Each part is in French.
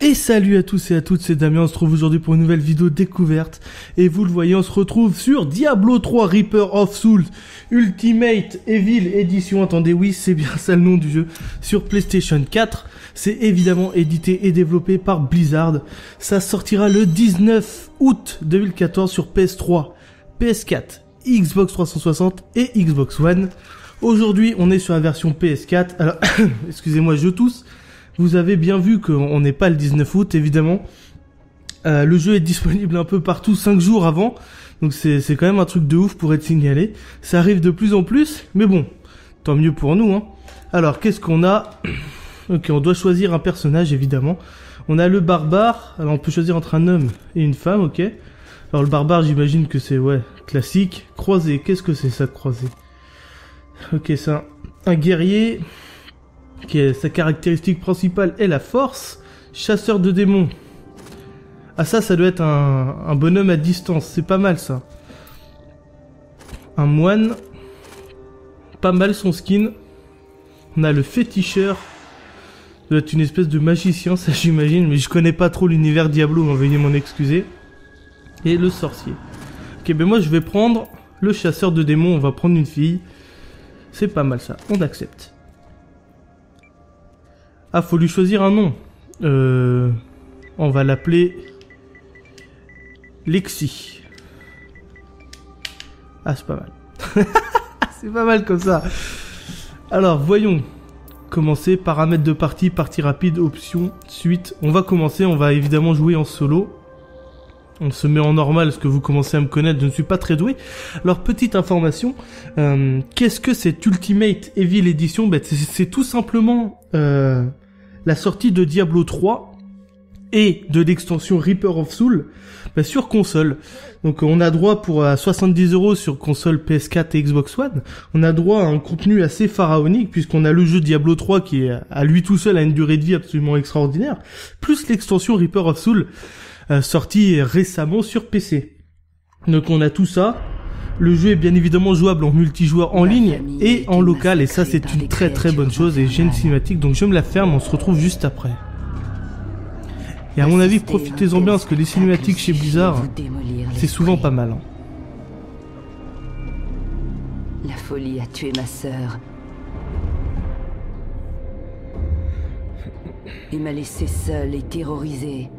Et salut à tous et à toutes, c'est Damien, on se retrouve aujourd'hui pour une nouvelle vidéo découverte. Et vous le voyez, on se retrouve sur Diablo 3 Reaper of Souls Ultimate Evil Edition. Attendez, oui, c'est bien ça le nom du jeu. Sur PlayStation 4, c'est évidemment édité et développé par Blizzard. Ça sortira le 19 août 2014 sur PS3, PS4, Xbox 360 et Xbox One. Aujourd'hui, on est sur la version PS4. Alors, excusez-moi, je tousse. Vous avez bien vu qu'on n'est pas le 19 août, évidemment. Le jeu est disponible un peu partout 5 jours avant. Donc c'est quand même un truc de ouf pour être signalé. Ça arrive de plus en plus, mais bon, tant mieux pour nous, hein. Alors, qu'est-ce qu'on a? Ok, on doit choisir un personnage, évidemment. On a le barbare. Alors, on peut choisir entre un homme et une femme, ok. Alors, le barbare, j'imagine que c'est, ouais, classique. Croisé, qu'est-ce que c'est ça, croisé? Ok, c'est un guerrier... Sa caractéristique principale est la force. Chasseur de démons. Ah ça doit être un bonhomme à distance. C'est pas mal ça. Un moine. Pas mal son skin. On a le féticheur. Ça doit être une espèce de magicien, ça j'imagine. Mais je connais pas trop l'univers Diablo, veuillez m'en excuser. Et le sorcier. Ok, ben moi je vais prendre le chasseur de démons. On va prendre une fille. C'est pas mal ça. On accepte. Ah, faut lui choisir un nom. On va l'appeler Lexi. Ah, c'est pas mal. C'est pas mal comme ça. Alors, voyons. Commencer. Paramètres de partie, partie rapide, option, suite. On va commencer. On va évidemment jouer en solo. On se met en normal parce que vous commencez à me connaître, je ne suis pas très doué. Alors, petite information, qu'est-ce que cette Ultimate Evil Edition? Ben, c'est tout simplement la sortie de Diablo 3 et de l'extension Reaper of Souls sur console. Donc on a droit pour 70 € sur console PS4 et Xbox One. On a droit à un contenu assez pharaonique puisqu'on a le jeu Diablo 3 qui est à lui tout seul a une durée de vie absolument extraordinaire, plus l'extension Reaper of Souls sortie récemment sur PC. Donc on a tout ça. Le jeu est bien évidemment jouable en multijoueur en ligne et en local, et ça c'est une très très bonne chose. Et j'ai une cinématique, donc je me la ferme, on se retrouve juste après. Et à mon avis, profitez-en bien parce que les cinématiques chez Blizzard, c'est souvent pas mal, hein. La folie a tué ma sœur et m'a laissé seule et terrorisée.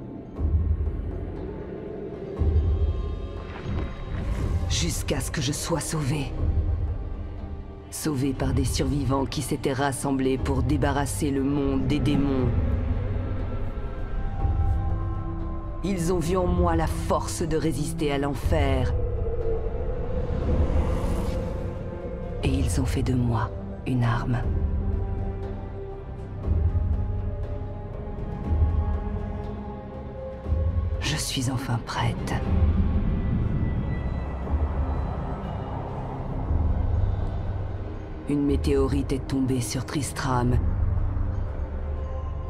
Jusqu'à ce que je sois sauvée. Sauvée par des survivants qui s'étaient rassemblés pour débarrasser le monde des démons. Ils ont vu en moi la force de résister à l'enfer. Et ils ont fait de moi une arme. Je suis enfin prête. Une météorite est tombée sur Tristram.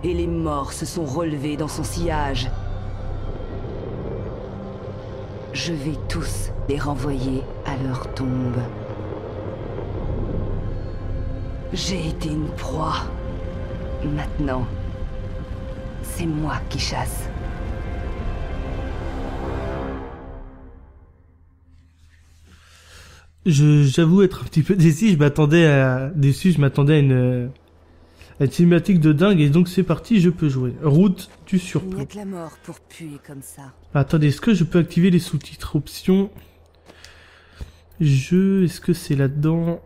Et les morts se sont relevés dans son sillage. Je vais tous les renvoyer à leur tombe. J'ai été une proie. Maintenant, c'est moi qui chasse. J'avoue être un petit peu déçu, je m'attendais à une cinématique de dingue, et donc c'est parti, je peux jouer. Route du surplomb. Il n'y a que la mort pour puer comme ça. Attendez, est-ce que je peux activer les sous-titres? Option. Est-ce que c'est là-dedans?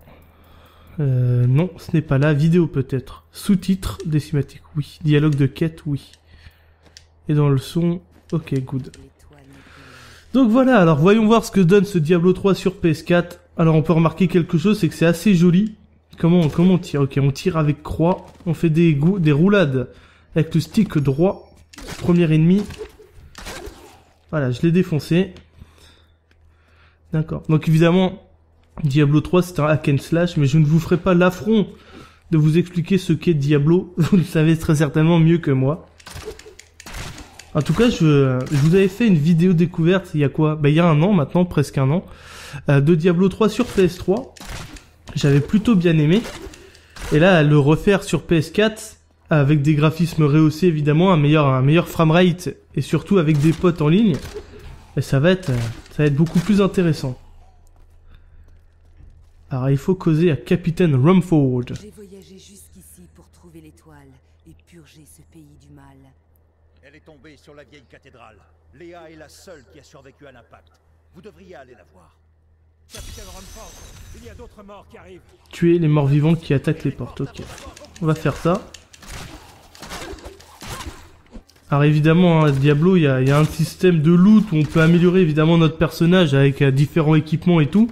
Non, ce n'est pas là. Vidéo peut-être. Sous-titres, des cinématiques, oui. Dialogue de quête, oui. Et dans le son, ok, good. Donc voilà, alors voyons voir ce que donne ce Diablo 3 sur PS4. Alors on peut remarquer quelque chose, c'est que c'est assez joli. Comment on tire? Ok, on tire avec croix. On fait des roulades avec le stick droit. Premier ennemi. Voilà, je l'ai défoncé. D'accord. Donc évidemment, Diablo 3 c'est un hack and slash, mais je ne vous ferai pas l'affront de vous expliquer ce qu'est Diablo. Vous le savez très certainement mieux que moi. En tout cas, je vous avais fait une vidéo découverte il y a quoi? Il y a un an maintenant, presque un an, de Diablo 3 sur PS3. J'avais plutôt bien aimé. Et là, le refaire sur PS4, avec des graphismes rehaussés évidemment, un meilleur framerate et surtout avec des potes en ligne. Et ça va être beaucoup plus intéressant. Alors il faut causer à Capitaine Rumford. J'ai voyagé jusqu'ici pour trouver l'étoile et purger ce pays du mal. Elle est tombée sur la vieille cathédrale. Léa est la seule qui a survécu à l'impact. Vous devriez aller la voir. Capitaine Rumford, il y a d'autres morts qui arrivent. Tuer les morts vivants qui attaquent les portes, ok. On va faire ça. Alors évidemment, hein, Diablo, il y a un système de loot où on peut améliorer évidemment notre personnage avec différents équipements et tout.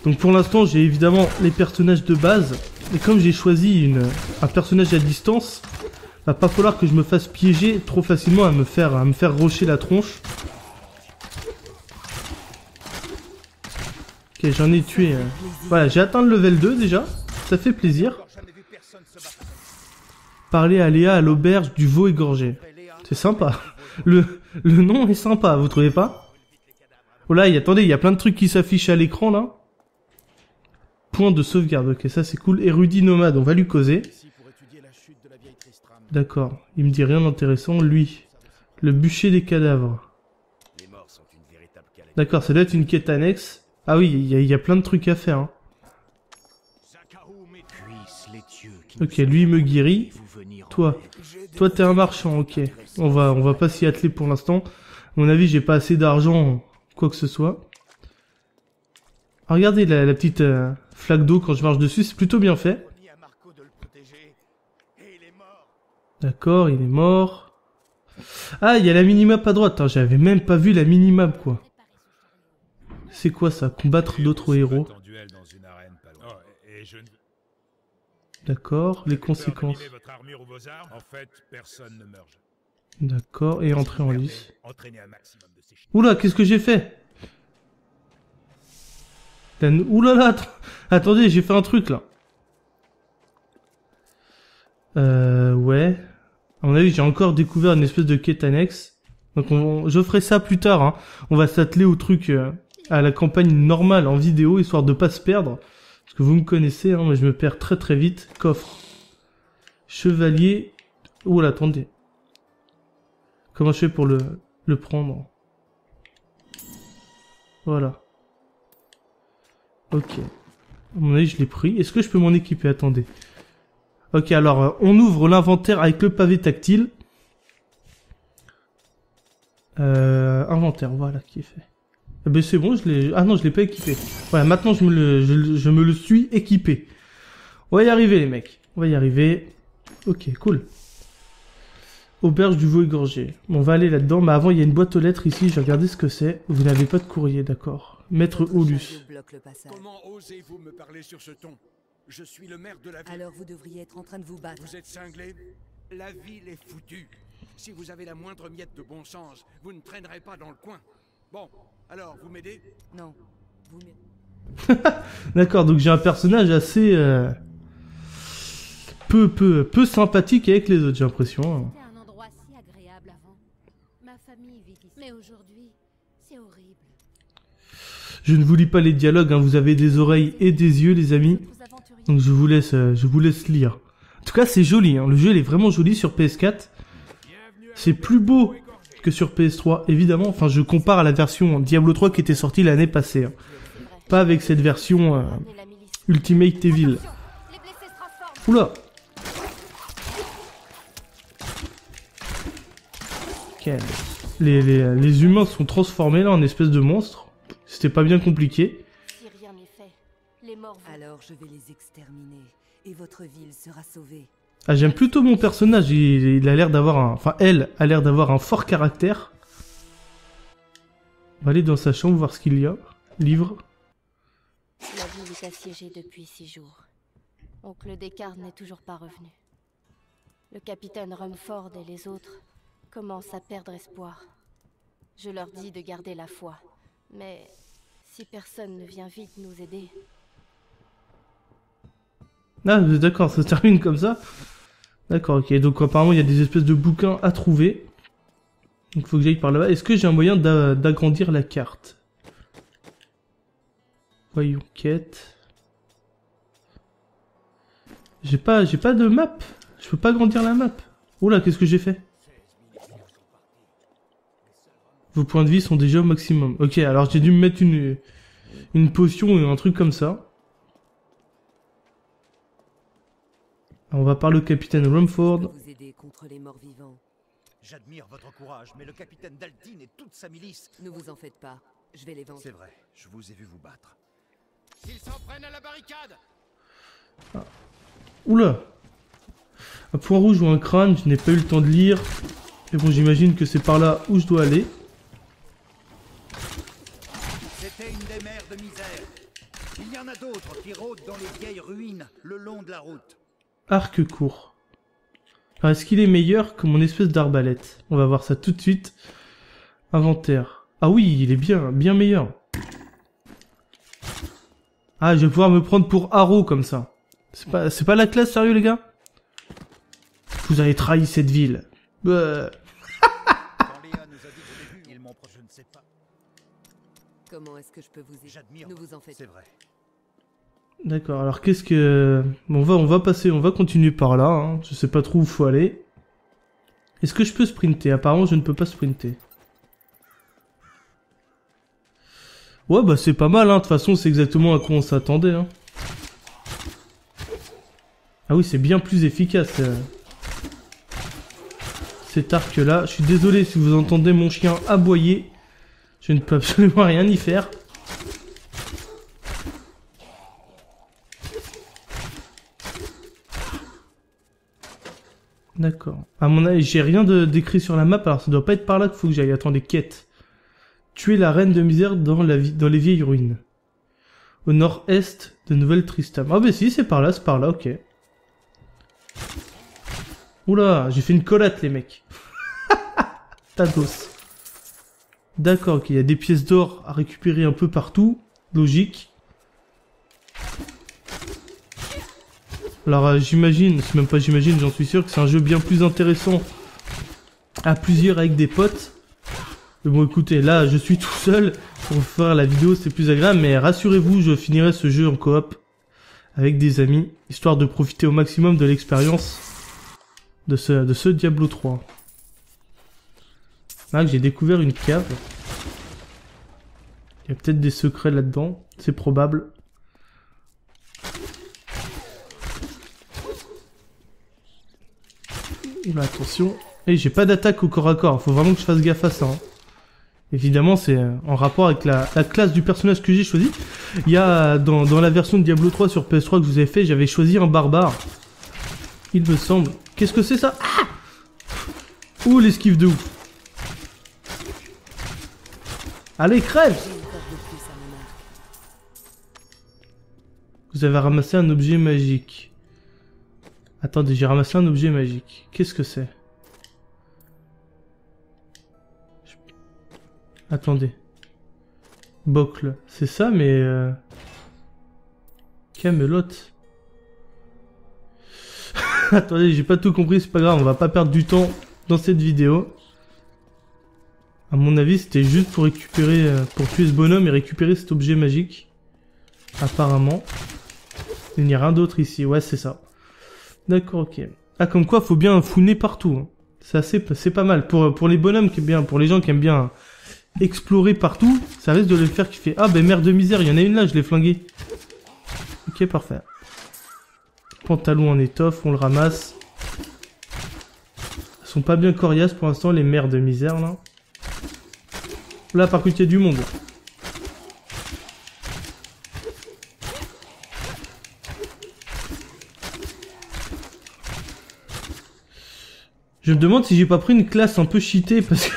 Donc pour l'instant, j'ai évidemment les personnages de base. Et comme j'ai choisi un personnage à distance, va pas falloir que je me fasse piéger trop facilement à me faire rocher la tronche. Ok, j'en ai tué. Voilà, j'ai atteint le level 2 déjà. Ça fait plaisir. Parler à Léa à l'auberge du veau égorgé. C'est sympa. Le nom est sympa, vous trouvez pas? Oh là, attendez, il y a plein de trucs qui s'affichent à l'écran là. Point de sauvegarde, ok, ça c'est cool. Érudit nomade, on va lui causer. D'accord, il me dit rien d'intéressant. Lui, le bûcher des cadavres. D'accord, ça doit être une quête annexe. Ah oui, il y a plein de trucs à faire. Hein. Ok, lui il me guérit. Toi t'es un marchand, ok. On va pas s'y atteler pour l'instant. À mon avis, j'ai pas assez d'argent, quoi que ce soit. Ah, regardez la petite flaque d'eau quand je marche dessus, c'est plutôt bien fait. D'accord, il est mort. Ah, il y a la minimap à droite. J'avais même pas vu la minimap, quoi. C'est quoi ça? Combattre d'autres héros. D'accord, les conséquences. D'accord, et entrer en lice. Oula, qu'est-ce que j'ai fait? Oulala, attendez, j'ai fait un truc là. Ouais. À mon avis, j'ai encore découvert une espèce de quête annexe. Donc je ferai ça plus tard. Hein. On va s'atteler au truc, à la campagne normale en vidéo, histoire de pas se perdre. Parce que vous me connaissez, hein, mais je me perds très très vite. Coffre. Chevalier. Oula, attendez. Comment je fais pour le prendre? Voilà. Ok. À mon avis, je l'ai pris. Est-ce que je peux m'en équiper? Attendez. Ok, alors, on ouvre l'inventaire avec le pavé tactile. Inventaire, voilà, qui est fait. Eh ben c'est bon, je l'ai... Ah non, je l'ai pas équipé. Voilà, maintenant, je me le suis équipé. On va y arriver, les mecs. On va y arriver. Ok, cool. Auberge du veau égorgé. Bon, on va aller là-dedans. Mais avant, il y a une boîte aux lettres ici. Je vais regarder ce que c'est. Vous n'avez pas de courrier, d'accord. Maître Aulus. Comment osez-vous me parler sur ce ton? Je suis le maire de la ville. Alors vous devriez être en train de vous battre. Vous êtes cinglé? La ville est foutue. Si vous avez la moindre miette de bon sens, vous ne traînerez pas dans le coin. Bon, alors, vous m'aidez? Non. Vous m'aidez. D'accord, donc j'ai un personnage assez... peu sympathique avec les autres, j'ai l'impression. C'était un endroit si agréable avant. Ma famille vit ici. Mais aujourd'hui, c'est horrible. Je ne vous lis pas les dialogues, hein, vous avez des oreilles et des yeux, les amis. Donc je vous laisse lire. En tout cas, c'est joli, hein. Le jeu il est vraiment joli sur PS4. C'est plus beau que sur PS3, évidemment. Enfin, je compare à la version Diablo 3 qui était sortie l'année passée. Hein. Pas avec cette version Ultimate Evil. Oula. Okay. Les humains sont transformés là en espèce de monstres. C'était pas bien compliqué. Si rien n'est fait, les morts vont... Alors je vais les exterminer et votre ville sera sauvée. Ah, j'aime plutôt mon personnage, il a l'air d'avoir un... Enfin, elle a l'air d'avoir un fort caractère. On va aller dans sa chambre, voir ce qu'il y a. Livre. La ville est assiégée depuis 6 jours. Oncle Descartes n'est toujours pas revenu. Le capitaine Rumford et les autres commencent à perdre espoir. Je leur dis de garder la foi. Mais si personne ne vient vite nous aider... Ah, d'accord, ça se termine comme ça. D'accord, ok. Donc apparemment, il y a des espèces de bouquins à trouver. Donc il faut que j'aille par là-bas. Est-ce que j'ai un moyen d'agrandir la carte? Voyons, quête. J'ai pas de map. Je peux pas agrandir la map. Oula, qu'est-ce que j'ai fait? Vos points de vie sont déjà au maximum. Ok, alors j'ai dû me mettre une potion ou un truc comme ça. On va parler au capitaine Rumford. Vous aider contre les morts vivants. J'admire votre courage, mais le capitaine Daltin et toute sa milice... Ne vous en faites pas. Je vais les vendre. C'est vrai, je vous ai vu vous battre. Qu'ils s'en prennent à la barricade! Oula! Un point rouge ou un crâne, je n'ai pas eu le temps de lire. Mais bon, j'imagine que c'est par là où je dois aller. C'était une des mers de misère. Il y en a d'autres qui rôdent dans les vieilles ruines, le long de la route. Arc court. Alors, est-ce qu'il est meilleur que mon espèce d'arbalète? On va voir ça tout de suite. Inventaire. Ah oui, il est bien meilleur. Ah, je vais pouvoir me prendre pour Arrow comme ça. C'est pas la classe, sérieux les gars? Vous avez trahi cette ville. Bah. Quand Léa nous a dit au début, il m'en je ne sais pas. Comment est-ce que je peux vous aider? J'admire. Ne vous en faites C'est pas. vrai. D'accord, alors qu'est-ce que... on va continuer par là, hein. Je sais pas trop où faut aller. Est-ce que je peux sprinter? Apparemment, je ne peux pas sprinter. Ouais, bah c'est pas mal, hein. De toute façon, c'est exactement à quoi on s'attendait, hein. Ah oui, c'est bien plus efficace. Cet arc-là. Je suis désolé si vous entendez mon chien aboyer. Je ne peux absolument rien y faire. D'accord. À mon avis, j'ai rien d'écrit sur la map, alors ça doit pas être par là qu'il faut que j'aille. Attendez, quête. Tuer la reine de misère dans les vieilles ruines. Au nord-est de Nouvelle-Tristram. Ah bah si, c'est par là, ok. Oula, j'ai fait une collate les mecs. Tados. D'accord, ok, il y a des pièces d'or à récupérer un peu partout. Logique. Alors j'imagine, c'est même pas j'imagine, j'en suis sûr que c'est un jeu bien plus intéressant à plusieurs avec des potes. Mais bon écoutez, là je suis tout seul pour faire la vidéo, c'est plus agréable, mais rassurez-vous, je finirai ce jeu en coop avec des amis, histoire de profiter au maximum de l'expérience de ce Diablo 3. Là j'ai découvert une cave. Il y a peut-être des secrets là-dedans, c'est probable. Oula, attention. Et j'ai pas d'attaque au corps à corps, faut vraiment que je fasse gaffe à ça. Hein. Évidemment, c'est en rapport avec la classe du personnage que j'ai choisi. Il y a, dans la version de Diablo 3 sur PS3 que je vous ai fait, j'avais choisi un barbare. Il me semble. Qu'est-ce que c'est ça? Ah! Ouh, l'esquive de ouf. Allez, crève! Vous avez ramassé un objet magique. Attendez, j'ai ramassé un objet magique. Qu'est-ce que c'est? Attendez. Bocle. C'est ça, mais... Camelot. Attendez, j'ai pas tout compris, c'est pas grave, on va pas perdre du temps dans cette vidéo. À mon avis, c'était juste pour récupérer... pour tuer ce bonhomme et récupérer cet objet magique. Apparemment. Il n'y a rien d'autre ici, ouais, c'est ça. D'accord, ok. Ah, comme quoi, faut bien fouiner partout. Hein. C'est pas mal. Pour les bonhommes qui aiment bien, pour les gens qui aiment bien explorer partout, ça risque de le faire kiffer. Ah, ben mère de misère, il y en a une là, je l'ai flinguée. Ok, parfait. Pantalon en étoffe, on le ramasse. Elles sont pas bien coriaces pour l'instant, les mères de misère, là. Là, par contre, il y a du monde. Je me demande si j'ai pas pris une classe un peu cheatée parce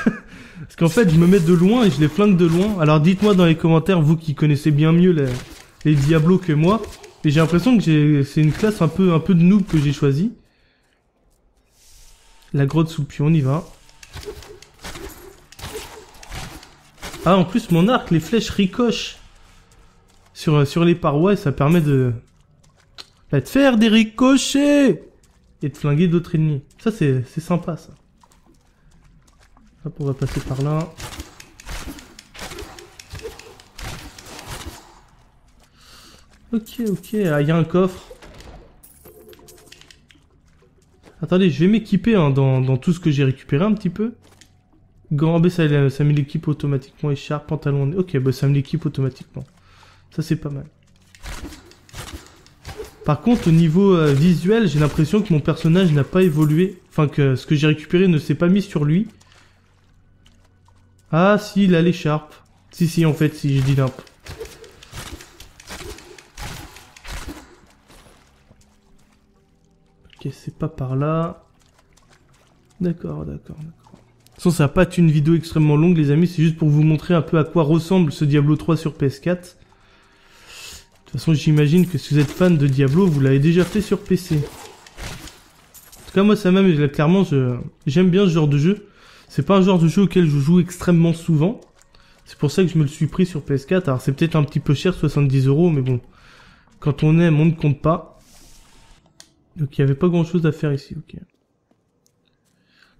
qu'en fait je me mets de loin et je les flingue de loin. Alors dites-moi dans les commentaires, vous qui connaissez bien mieux les Diablos que moi. Et j'ai l'impression que c'est une classe un peu de noob que j'ai choisi. La grotte sous pied, on y va. Ah, en plus mon arc, les flèches ricochent sur les parois et ça permet de faire des ricochets et de flinguer d'autres ennemis. Ça, c'est sympa, ça. Hop, on va passer par là. Ok, ok. Ah, il y a un coffre. Attendez, je vais m'équiper hein, dans tout ce que j'ai récupéré un petit peu. Gant B, ça me l'équipe automatiquement. Écharpe, pantalon... Ok, bah ça me l'équipe automatiquement. Ça, c'est pas mal. Par contre, au niveau visuel, j'ai l'impression que mon personnage n'a pas évolué. Enfin, que ce que j'ai récupéré ne s'est pas mis sur lui. Ah, si, il a l'écharpe. Si, en fait, si, je dis l'imp. Ok, c'est pas par là. D'accord. De toute façon, ça va pas être une vidéo extrêmement longue, les amis. C'est juste pour vous montrer un peu à quoi ressemble ce Diablo 3 sur PS4. De toute façon, j'imagine que si vous êtes fan de Diablo, vous l'avez déjà fait sur PC. En tout cas, moi, ça m'amuse. Là, clairement, j'aime bien ce genre de jeu. C'est pas un genre de jeu auquel je joue extrêmement souvent. C'est pour ça que je me le suis pris sur PS4. Alors, c'est peut-être un petit peu cher, 70 €, mais bon. Quand on aime, on ne compte pas. Donc, il n'y avait pas grand-chose à faire ici, ok.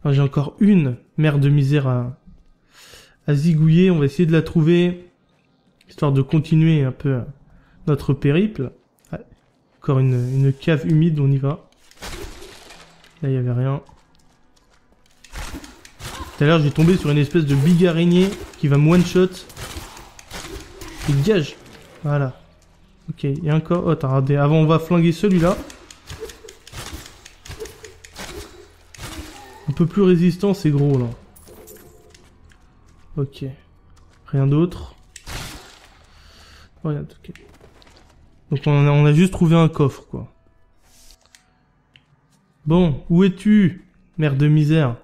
Alors, j'ai encore une mère de misère à zigouiller. On va essayer de la trouver, histoire de continuer un peu notre périple. Ah, encore une cave humide, on y va. Là, il n'y avait rien. Tout à l'heure, j'ai tombé sur une espèce de big araignée qui va me one-shot. Il gage. Voilà. Ok, il y a encore... Oh, attendez, avant, on va flinguer celui-là. Un peu plus résistant, c'est gros, là. Ok. Rien d'autre. Rien d'autre, ok. Donc, on a juste trouvé un coffre, quoi. Bon, où es-tu, mère de misère?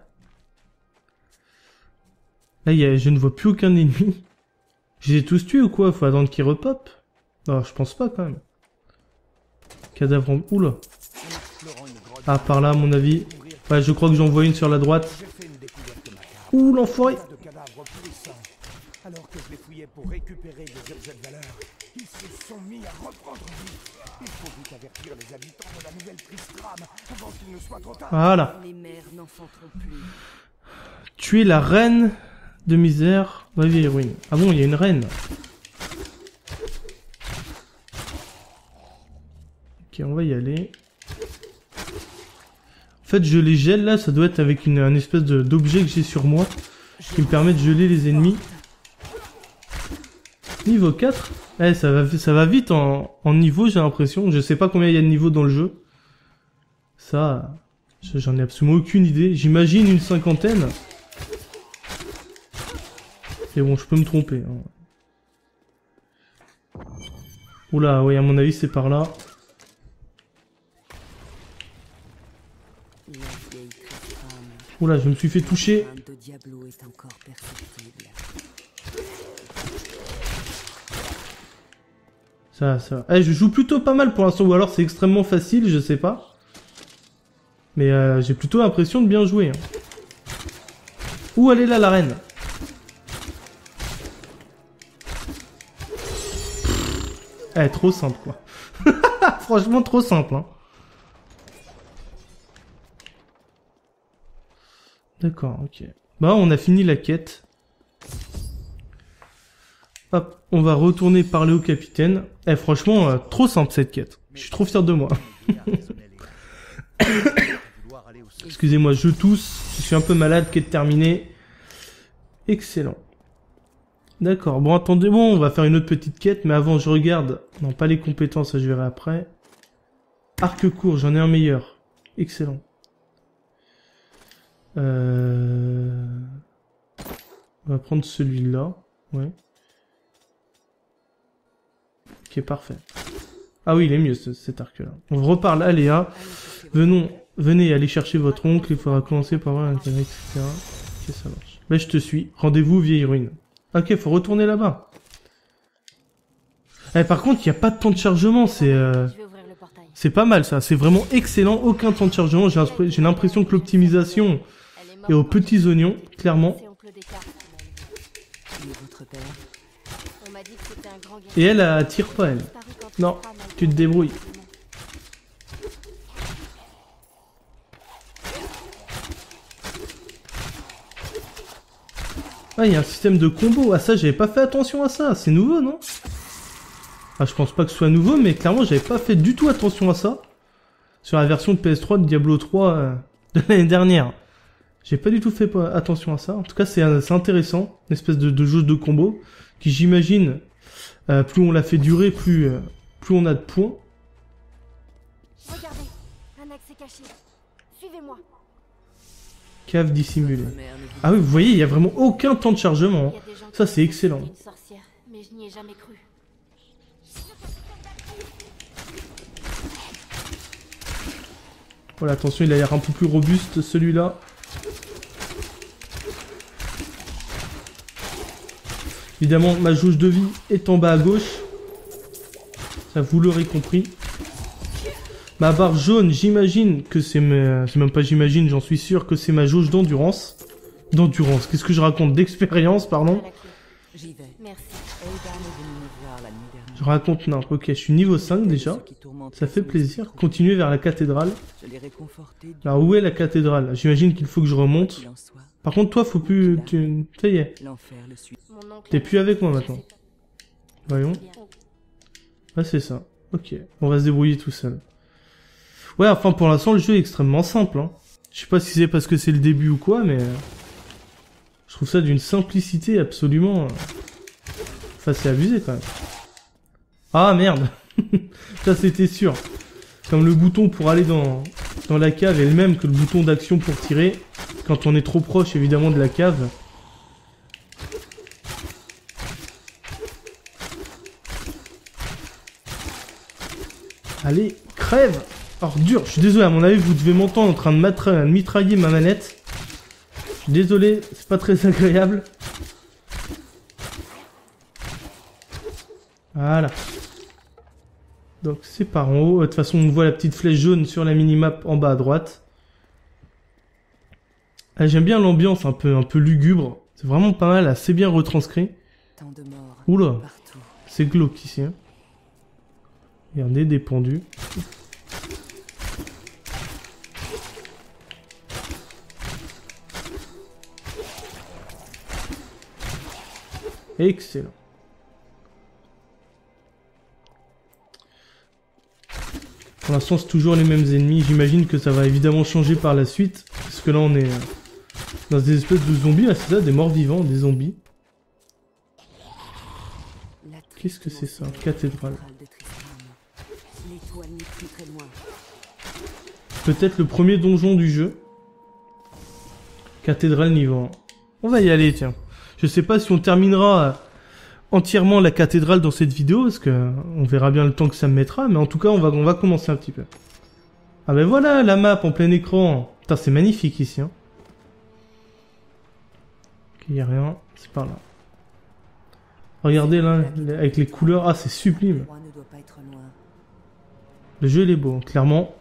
Là, je ne vois plus aucun ennemi. Je les ai tous tués ou quoi? Faut attendre qu'ils repopent? Non, je pense pas quand même. Cadavre en... Oula. Ah, par là, à mon avis. Ouais, je crois que j'en vois une sur la droite. Ouh, l'enfoiré. Alors que je les fouillais pour récupérer des objets de valeur, ils se sont mis à reprendre vie. Il faut vite avertir les habitants de la nouvelle Tristram avant qu'il ne soit trop tard. Voilà. Les mères n'enfanteront plus. Tuer la reine de misère dans la vieille ruine. Ah bon, il y a une reine. Ok, on va y aller. En fait, je les gèle là, ça doit être avec un espèce d'objet que j'ai sur moi qui me permet de geler les ennemis. Niveau 4 ? Eh, ça va vite en niveau, j'ai l'impression. Je sais pas combien il y a de niveaux dans le jeu. Ça, j'en ai absolument aucune idée. J'imagine une 50aine. Et bon, je peux me tromper. Hein. Oula, oui, à mon avis, c'est par là. Oula, je me suis fait toucher. Ça. Eh, je joue plutôt pas mal pour l'instant, ou alors c'est extrêmement facile, je sais pas. Mais j'ai plutôt l'impression de bien jouer. Hein. Où elle est là, la reine? Eh, trop simple, quoi. Franchement, trop simple, hein. D'accord, ok. Bah, on a fini la quête. Hop, on va retourner parler au capitaine. Eh, franchement, trop simple, cette quête. Je suis trop fier de moi. Excusez-moi, je tousse. Je suis un peu malade, quête terminée. Excellent. D'accord, bon attendez, bon on va faire une autre petite quête, mais avant je regarde, non pas les compétences, ça je verrai après. Arc court, j'en ai un meilleur, excellent. On va prendre celui-là, ouais. Ok, parfait. Ah oui, il est mieux cet arc-là. On reparle à Léa, venez aller chercher votre oncle, il faudra commencer par voir l'intérêt, etc. Ok, ça marche. Bah je te suis, rendez-vous vieille ruine. Ok, faut retourner là-bas. Eh, par contre, il n'y a pas de temps de chargement, c'est pas mal ça, c'est vraiment excellent, aucun temps de chargement, j'ai l'impression que l'optimisation est aux petits oignons, clairement. Et elle tire pas, elle. Non, tu te débrouilles. Ah, il y a un système de combo. Ah, ça, j'avais pas fait attention à ça. C'est nouveau, non? Ah, je pense pas que ce soit nouveau, mais clairement, j'avais pas fait du tout attention à ça. Sur la version de PS3 de Diablo 3, de l'année dernière. J'ai pas du tout fait attention à ça. En tout cas, c'est intéressant. Une espèce de jeu de combo qui, j'imagine, plus on la fait durer, plus on a de points. Regardez, un accès caché. Suivez-moi. Cave dissimulée. Ah oui, vous voyez, il y a vraiment aucun temps de chargement. Il y a des gens Ça, qui c'est pensent que excellent. je suis une sorcière, mais je n'y ai jamais cru. Voilà, attention, il a l'air un peu plus robuste, celui-là. Évidemment, ma jauge de vie est en bas à gauche. Ça, vous l'aurez compris. Ma barre jaune, j'imagine que c'est même pas j'imagine, j'en suis sûr que c'est ma jauge d'endurance. D'endurance, qu'est-ce que je raconte? D'expérience, pardon. J'y vais. Merci. Aidan est venu me voir la nuit dernière. Je raconte n'importe. Ok, je suis niveau 5 déjà. Ça fait plaisir. Continuer vers la cathédrale. Je l'ai réconforté. Alors, où est la cathédrale? J'imagine qu'il faut que je remonte. Qu'il en soit, Par contre, toi, faut plus... Ça y est. l'enfer le suit. Mon oncle T'es a plus avec moi maintenant. Voyons. Ah, c'est ça. Ok. On va se débrouiller tout seul. Ouais, enfin, pour l'instant, le jeu est extrêmement simple. Hein. Je sais pas si c'est parce que c'est le début ou quoi, mais... je trouve ça d'une simplicité absolument... Enfin, c'est abusé, quand même. Ah, merde. Ça, c'était sûr. Comme le bouton pour aller dans la cave est le même que le bouton d'action pour tirer. Quand on est trop proche, évidemment, de la cave. Allez, crève! Alors, dur, je suis désolé, à mon avis, vous devez m'entendre en train de mitrailler ma manette. Je suis désolé, c'est pas très agréable. Voilà. Donc, c'est par en haut. De toute façon, on voit la petite flèche jaune sur la minimap en bas à droite. Ah, j'aime bien l'ambiance un peu lugubre. C'est vraiment pas mal, assez bien retranscrit. Tant de morts. Oula, Partout. c'est glauque ici. Hein. Regardez, des pendus. Excellent. Pour l'instant, c'est toujours les mêmes ennemis. J'imagine que ça va évidemment changer par la suite. Parce que là, on est dans des espèces de zombies. Là, c'est ça, des morts vivants, des zombies. Qu'est-ce que c'est ça? Cathédrale. L'étoile n'est plus très loin. Peut-être le premier donjon du jeu. Cathédrale niveau 1. On va y aller, tiens. Je sais pas si on terminera entièrement la cathédrale dans cette vidéo, parce que on verra bien le temps que ça me mettra, mais en tout cas, on va commencer un petit peu. Ah ben voilà, la map en plein écran. Putain, c'est magnifique ici. Hein. Ok, y a rien. C'est par là. Regardez là, avec les couleurs. Ah, c'est sublime. Le roi ne doit pas être loin. Le jeu, il est beau, clairement.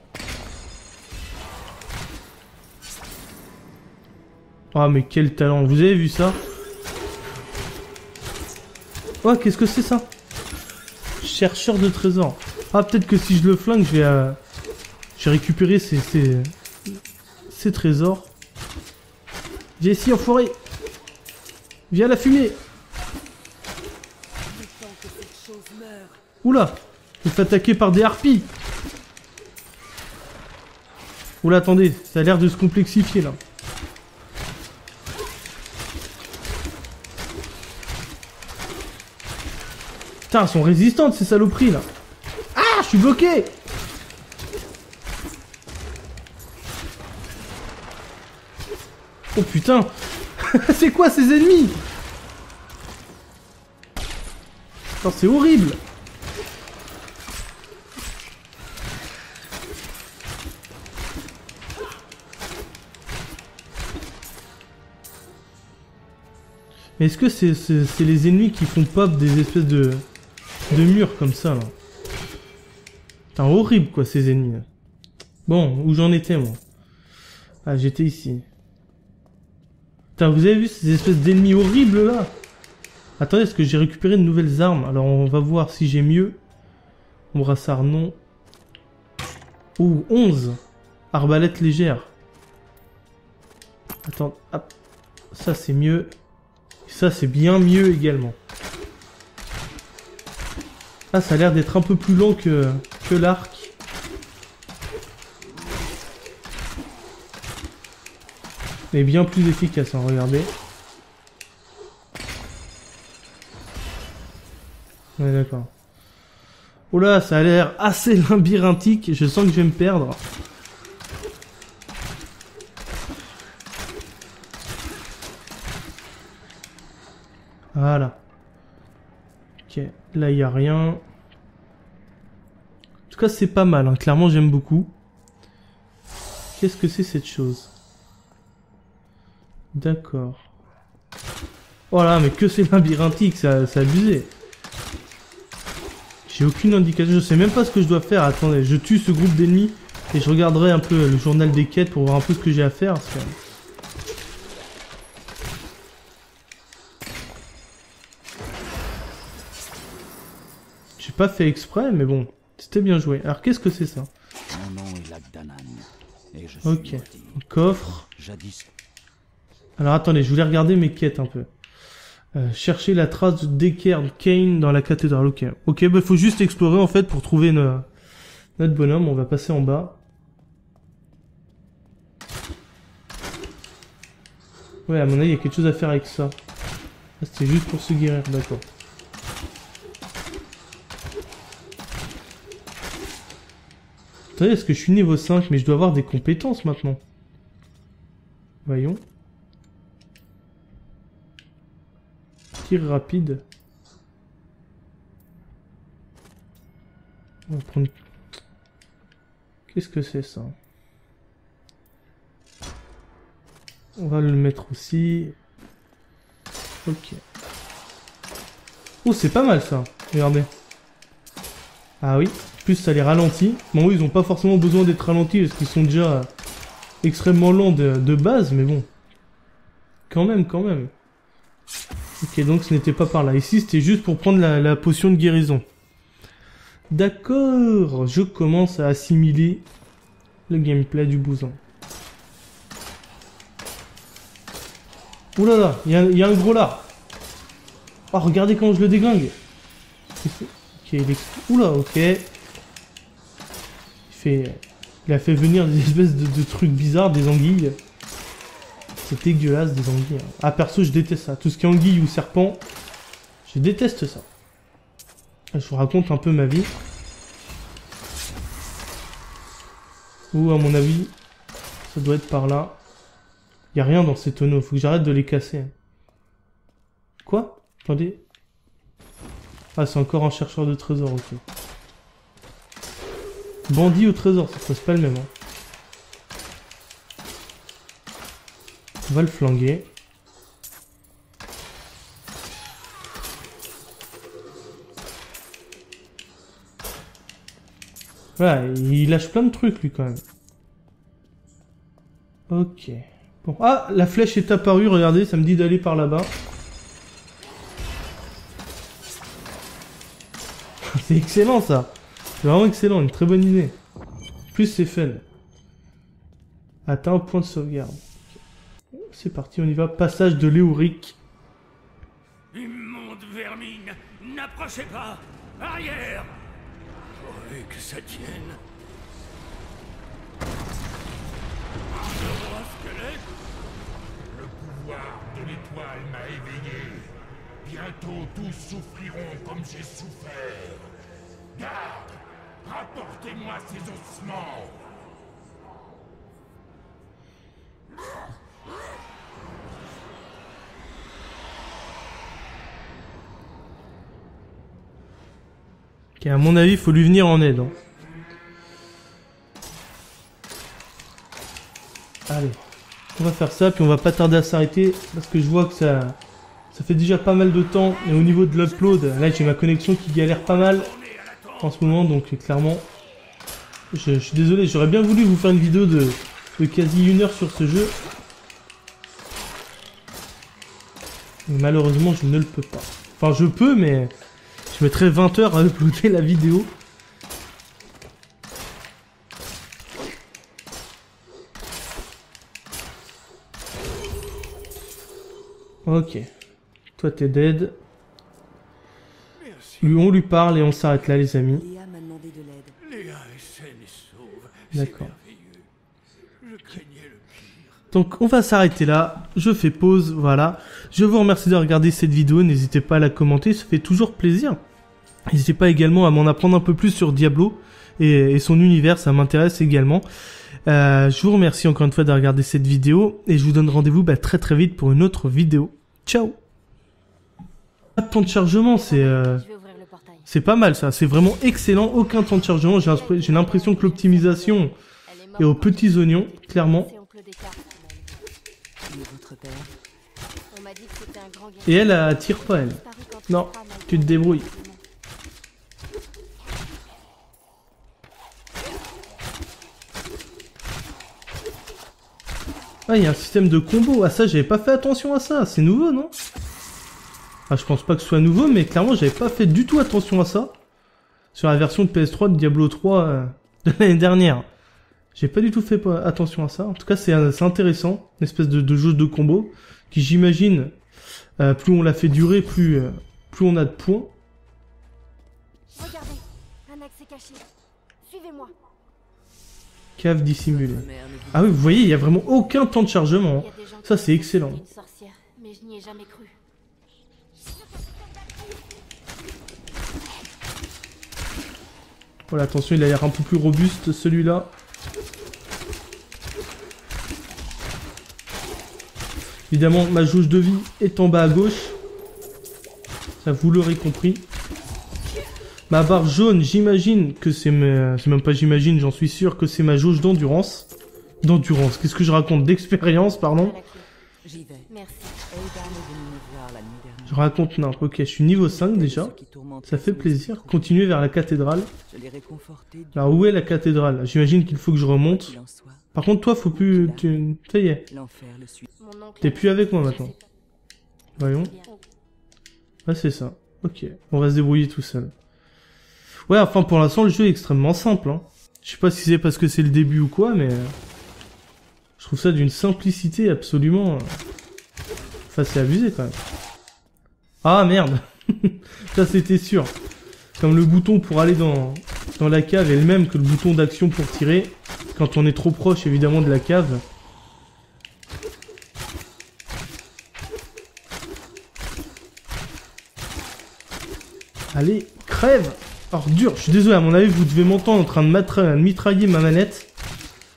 Ah, mais quel talent. Vous avez vu ça? Oh, qu'est-ce que c'est ça? Chercheur de trésors. Ah, peut-être que si je le flingue, je vais récupérer ces trésors. Viens ici, enfoiré. Viens la fumée. Oula, je me fais attaquer par des harpies. Oula, attendez, ça a l'air de se complexifier là. Putain, elles sont résistantes ces saloperies là. Ah, je suis bloqué. Oh putain. C'est quoi ces ennemis? Putain, c'est horrible. Mais est-ce que c'est les ennemis qui font pop des espèces de murs comme ça là? Putain, horrible quoi ces ennemis là. Bon, où j'en étais moi? Ah, j'étais ici. Putain, vous avez vu ces espèces d'ennemis horribles là? Attendez, est-ce que j'ai récupéré de nouvelles armes? Alors on va voir si j'ai mieux. Mon brassard non. Ouh, 11. Arbalète légère. Attends, hop. Ça c'est mieux. Ça c'est bien mieux également. Ah, ça a l'air d'être un peu plus lent que l'arc. Mais bien plus efficace, hein, regardez. Ouais, d'accord. Oula, ça a l'air assez labyrinthique. Je sens que je vais me perdre. Voilà. Ok, là il n'y a rien. En tout cas, c'est pas mal, hein. Clairement, j'aime beaucoup. Qu'est-ce que c'est cette chose? D'accord. Oh là, mais que c'est labyrinthique, c'est abusé. J'ai aucune indication, je sais même pas ce que je dois faire. Attendez, je tue ce groupe d'ennemis et je regarderai un peu le journal des quêtes pour voir un peu ce que j'ai à faire. Parce que... j'ai pas fait exprès, mais bon, c'était bien joué. Alors qu'est-ce que c'est ça? Mon nom est Lagdanan, et je Ok, suis maudit. coffre. Jadis, Alors attendez, je voulais regarder mes quêtes un peu. Chercher la trace de Deckard Cain dans la cathédrale. Ok, ok, bah faut juste explorer en fait pour trouver notre bonhomme. On va passer en bas. Ouais, à mon avis, il y a quelque chose à faire avec ça. Ah, c'était juste pour se guérir, d'accord. Attendez, est-ce que je suis niveau 5? Mais je dois avoir des compétences maintenant. Voyons. Tir rapide. On va prendre... Qu'est-ce que c'est ça? On va le mettre aussi. Ok. Oh, c'est pas mal ça. Regardez. Ah oui. Plus ça les ralentit. Bon oui, ils ont pas forcément besoin d'être ralentis parce qu'ils sont déjà extrêmement lents de base, mais bon. Quand même, quand même. Ok, donc ce n'était pas par là. Ici, c'était juste pour prendre la potion de guérison. D'accord, je commence à assimiler le gameplay du bousin. Ouh là là, il y a un gros là. Oh, regardez comment je le déglingue. Ok, oula, ok. Il a fait venir des espèces de trucs bizarres, des anguilles. C'est dégueulasse, des anguilles. Ah, perso, je déteste ça. Tout ce qui est anguille ou serpent, je déteste ça. Je vous raconte un peu ma vie. Ou à mon avis, ça doit être par là. Il n'y a rien dans ces tonneaux, faut que j'arrête de les casser. Quoi? Attendez. Ah, c'est encore un chercheur de trésors, ok. Bandit au trésor, c'est pas le même. Hein. On va le flanguer. Voilà, il lâche plein de trucs, lui, quand même. Ok. Bon. Ah, la flèche est apparue, regardez, ça me dit d'aller par là-bas. C'est excellent, ça. C'est vraiment excellent, une très bonne idée. Plus c'est fun. Atteint un point de sauvegarde. C'est parti, on y va. Passage de Léoric. Immonde vermine, n'approchez pas. Arrière. Pourvu que ça tienne. Le roi squelette. Le pouvoir de l'étoile m'a éveillé. Bientôt tous souffriront comme j'ai souffert. Garde, rapportez-moi ces ossements. Ok, à mon avis, il faut lui venir en aide. Hein. Allez, on va faire ça, puis on va pas tarder à s'arrêter, parce que je vois que ça fait déjà pas mal de temps, et au niveau de l'upload, là j'ai ma connexion qui galère pas mal en ce moment, donc clairement, je suis désolé, j'aurais bien voulu vous faire une vidéo de quasi 1 heure sur ce jeu, mais malheureusement je ne le peux pas. Enfin je peux, mais je mettrai 20 heures à uploader la vidéo. Ok. Toi t'es dead. On lui parle et on s'arrête là les amis. Léa m'a demandé de l'aide. Léa est saine et sauve. D'accord. C'est merveilleux. Je craignais le pire. Donc on va s'arrêter là, je fais pause, voilà. Je vous remercie de regarder cette vidéo, n'hésitez pas à la commenter, ça fait toujours plaisir. N'hésitez pas également à m'en apprendre un peu plus sur Diablo et son univers, ça m'intéresse également. Je vous remercie encore une fois de regarder cette vidéo et je vous donne rendez-vous très très vite pour une autre vidéo. Ciao. Pas de temps de chargement, c'est pas mal ça, c'est vraiment excellent, aucun temps de chargement, j'ai l'impression que l'optimisation est aux petits oignons, clairement. Et elle tire pas elle. Non, tu te débrouilles. Ah, il y a un système de combo. Ah, ça, j'avais pas fait attention à ça. C'est nouveau, non? Ah, je pense pas que ce soit nouveau, mais clairement, j'avais pas fait du tout attention à ça. Sur la version de PS3 de Diablo 3 de l'année dernière. J'ai pas du tout fait attention à ça. En tout cas, c'est intéressant. Une espèce de jeu de combo qui, j'imagine, plus on la fait durer, plus on a de points. Regardez, un accès caché. Suivez-moi. Cave dissimulée. Ah oui, vous voyez, il y a vraiment aucun temps de chargement. Ça, c'est excellent. Une sorcière, mais je n'y ai jamais cru. Voilà, attention, il a l'air un peu plus robuste, celui-là. Évidemment, ma jauge de vie est en bas à gauche. Ça, vous l'aurez compris. Ma barre jaune, j'imagine que c'est même pas j'imagine, j'en suis sûr que c'est ma jauge d'endurance. D'endurance, qu'est-ce que je raconte? D'expérience, pardon. J'y vais. Merci. Aidan est venu me voir la nuit dernière. Je raconte n'importe. Ok, je suis niveau 5 déjà. Ça fait plaisir. Continuez vers la cathédrale. Je l'ai réconforté. Alors où est la cathédrale? J'imagine qu'il faut que je remonte. Par contre, toi, faut plus... Ça y est. T'es plus avec moi maintenant. Voyons. Ouais, c'est ça. Ok. On va se débrouiller tout seul. Ouais, enfin, pour l'instant, le jeu est extrêmement simple. Hein. Je sais pas si c'est parce que c'est le début ou quoi, mais... je trouve ça d'une simplicité absolument... Enfin, c'est abusé, quand même. Ah, merde. Ça, c'était sûr. Comme le bouton pour aller dans la cave est le même que le bouton d'action pour tirer. Quand on est trop proche, évidemment, de la cave. Allez, crève! Ordure, je suis désolé, à mon avis, vous devez m'entendre en train de mitrailler ma manette.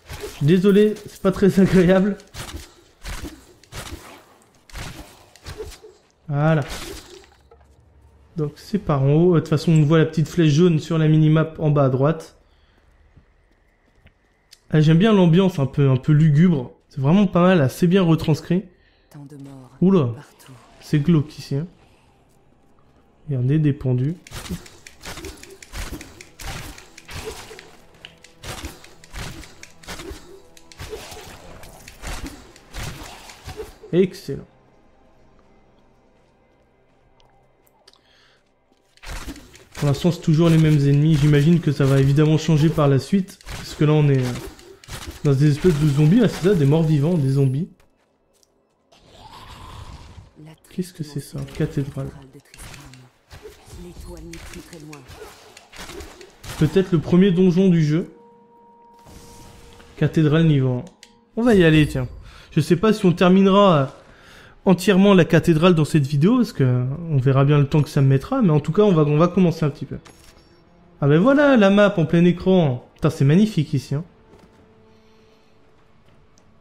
Je suis désolé, c'est pas très agréable. Voilà. Donc c'est par en haut. De toute façon, on voit la petite flèche jaune sur la minimap en bas à droite. Ah, j'aime bien l'ambiance un peu lugubre. C'est vraiment pas mal, assez bien retranscrit. Oula, c'est glauque ici. Hein. Regardez, des pendus. Excellent. Pour l'instant, c'est toujours les mêmes ennemis. J'imagine que ça va évidemment changer par la suite. Parce que là, on est dans des espèces de zombies. Ah, c'est ça, des morts vivants, des zombies. Qu'est-ce que c'est ça? Cathédrale. Peut-être le premier donjon du jeu. Cathédrale niveau 1. On va y aller, tiens. Je sais pas si on terminera entièrement la cathédrale dans cette vidéo, parce que on verra bien le temps que ça me mettra, mais en tout cas, on va commencer un petit peu. Ah ben voilà, la map en plein écran. Putain, c'est magnifique ici. Hein.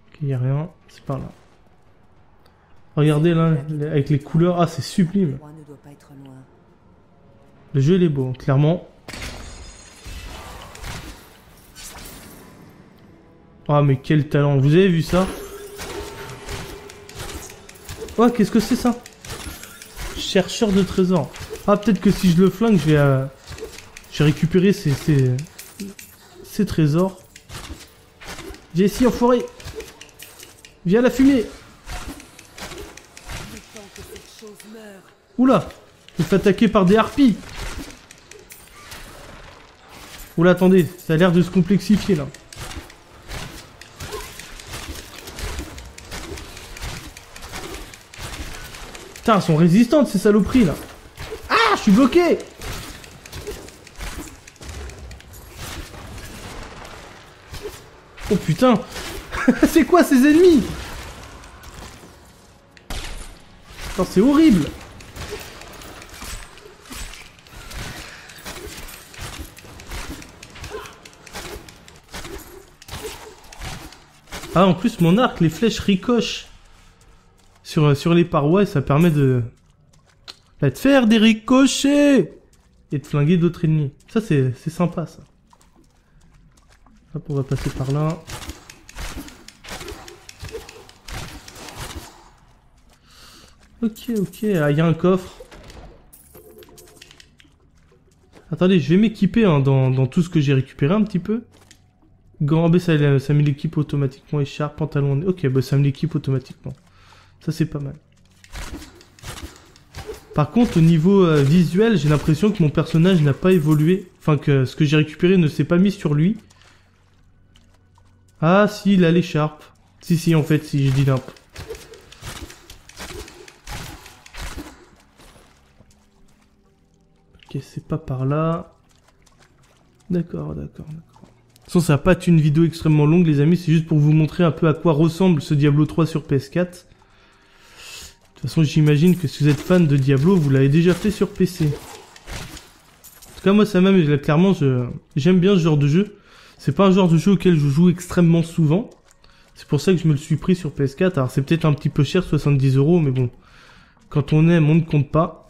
Ok, y a rien. C'est par là. Regardez là, avec les couleurs. Ah, c'est sublime. Le jeu, il est beau, clairement. Ah, mais quel talent. Vous avez vu ça? Oh, qu'est-ce que c'est ça? Chercheur de trésors. Ah, peut-être que si je le flingue, je vais récupérer ces trésors. Viens ici, enfoiré. Viens la fumée. Oula, je me fais attaquer par des harpies. Oula, attendez, ça a l'air de se complexifier là. Putain, elles sont résistantes ces saloperies là. Ah, je suis bloqué. Oh putain. C'est quoi ces ennemis? Attends, c'est horrible. Ah, en plus, mon arc, les flèches ricochent sur les parois et ça permet de faire des ricochets et de flinguer d'autres ennemis. Ça, c'est sympa, ça. Hop, on va passer par là. Ok, ah, y a un coffre. Attendez, je vais m'équiper hein, dans tout ce que j'ai récupéré un petit peu. Gant B, ça met l'équipe automatiquement. Écharpe, pantalon... Ok, bah ça me l'équipe automatiquement. Ça, c'est pas mal. Par contre, au niveau visuel, j'ai l'impression que mon personnage n'a pas évolué. Enfin, que ce que j'ai récupéré ne s'est pas mis sur lui. Ah, si, il a l'écharpe. Si, en fait, si, je dis n'importe. Ok, c'est pas par là. D'accord. De toute façon, ça va pas être une vidéo extrêmement longue, les amis. C'est juste pour vous montrer un peu à quoi ressemble ce Diablo 3 sur PS4. De toute façon, j'imagine que si vous êtes fan de Diablo, vous l'avez déjà fait sur PC. En tout cas, moi, ça m'amuse. Clairement, j'aime bien ce genre de jeu. C'est pas un genre de jeu auquel je joue extrêmement souvent. C'est pour ça que je me le suis pris sur PS4. Alors, c'est peut-être un petit peu cher, 70 €, mais bon. Quand on aime, on ne compte pas.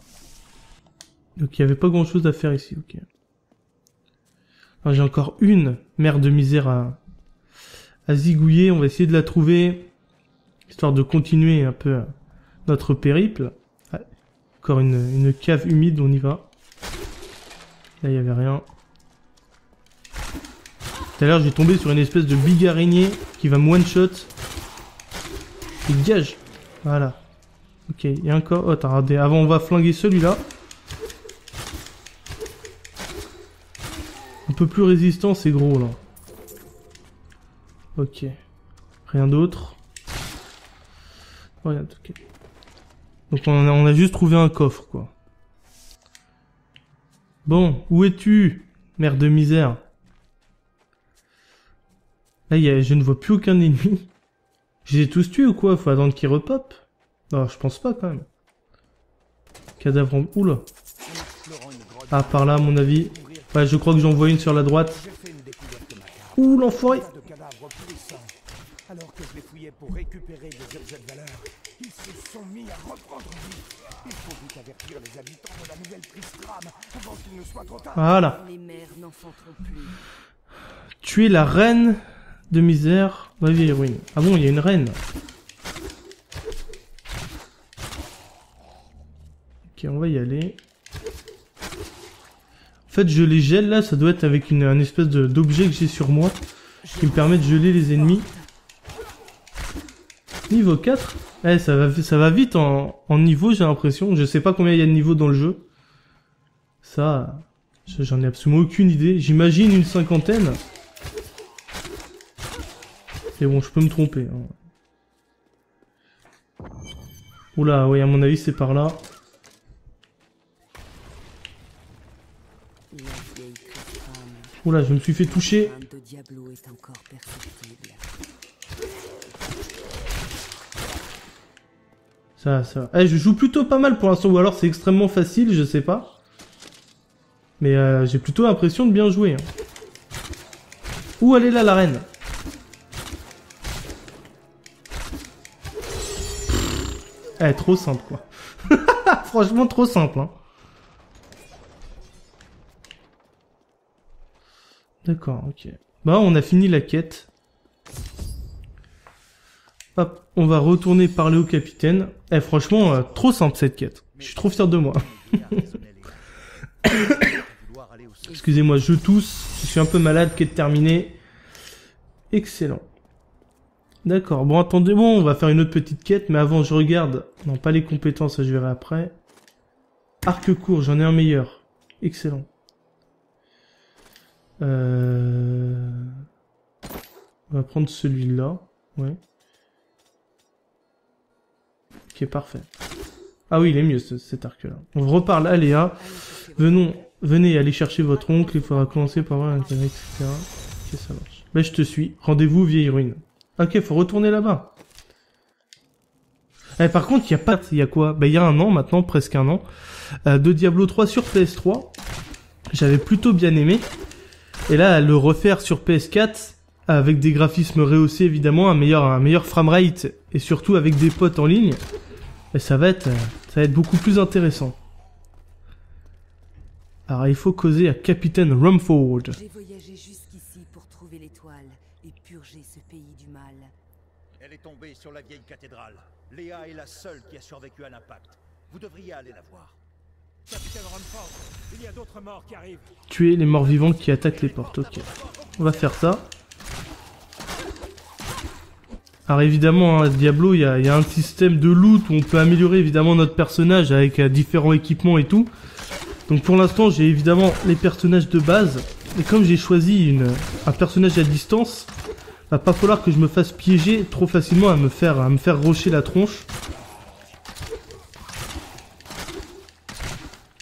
Donc, il n'y avait pas grand-chose à faire ici, ok. J'ai encore une mère de misère à zigouiller. On va essayer de la trouver, histoire de continuer un peu notre périple. Ouais. Encore une cave humide, on y va. Là, il n'y avait rien. Tout à l'heure, j'ai tombé sur une espèce de big araignée qui va me one-shot. Et gage. Voilà. Ok, il y a encore... Oh, attends, regardez. Avant, on va flinguer celui-là. Un peu plus résistant, c'est gros là. Ok. Rien d'autre. Rien, ok. Donc on a juste trouvé un coffre quoi. Bon, où es-tu, mère de misère? Là, je ne vois plus aucun ennemi. Je les ai tous tués ou quoi? Faut attendre qu'ils repopent? Non, je pense pas quand même. Cadavre en... Oula. Ah, par là à mon avis. Ouais, je crois que j'en vois une sur la droite. Ouh, l'enfoiré! Alors que je les fouillais pour récupérer des objets de valeur, ils se sont mis à reprendre vie. Il faut vite avertir les habitants de la nouvelle Tristram avant qu'il ne soit trop tard. Voilà. Les mères n'enfanteront plus. Tuer la reine de misère dans la vieille ruine. Ah bon, il y a une reine. Ok, on va y aller. En fait, je les gèle là, ça doit être avec un espèce d'objet que j'ai sur moi qui me permet de geler les ennemis. Niveau 4 eh, ça va vite en niveau, j'ai l'impression. Je sais pas combien il y a de niveaux dans le jeu. Ça, j'en ai absolument aucune idée. J'imagine une 50aine. Et bon, je peux me tromper. Hein. Oula, oui, à mon avis, c'est par là. Oula, je me suis fait toucher. Ça. Eh, je joue plutôt pas mal pour l'instant, ou alors c'est extrêmement facile, je sais pas. Mais j'ai plutôt l'impression de bien jouer. Hein. Où elle est là, la reine? Eh, trop simple, quoi. Franchement, trop simple, hein. D'accord, ok. Bah, on a fini la quête. Hop, on va retourner parler au capitaine. Eh, franchement, trop simple cette quête. Je suis trop fier de moi. Excusez-moi, je tousse. Je suis un peu malade, quête terminée. Excellent. D'accord, bon, attendez, bon, on va faire une autre petite quête, mais avant, je regarde. Non, pas les compétences, ça je verrai après. Arc court, j'en ai un meilleur. Excellent. On va prendre celui-là. Ouais. Ok, parfait. Ah oui, il est mieux cet arc-là. On reparle à Léa. Venez aller chercher votre oncle. Il faudra commencer par voir l'intérêt, etc. Ok, ça marche. Ben, je te suis. Rendez-vous, vieille ruine. Ok, faut retourner là-bas. Par contre, il y a quoi? Bah, il y a un an maintenant, presque un an, de Diablo 3 sur PS3. J'avais plutôt bien aimé. Et là, le refaire sur PS4, avec des graphismes rehaussés évidemment, un meilleur framerate, et surtout avec des potes en ligne, et ça va être beaucoup plus intéressant. Alors, il faut causer à Capitaine Rumford. J'ai voyagé jusqu'ici pour trouver l'étoile et purger ce pays du mal. Elle est tombée sur la vieille cathédrale. Léa est la seule qui a survécu à l'impact. Vous devriez aller la voir. Capitaine Rumford, il y a d'autres morts qui arrivent. Tuer les morts vivants qui attaquent les portes, ok. On va faire ça. Alors évidemment, hein, Diablo, il y a un système de loot où on peut améliorer évidemment notre personnage avec différents équipements et tout. Donc pour l'instant, j'ai évidemment les personnages de base. Et comme j'ai choisi un personnage à distance, va pas falloir que je me fasse piéger trop facilement à me faire rocher la tronche.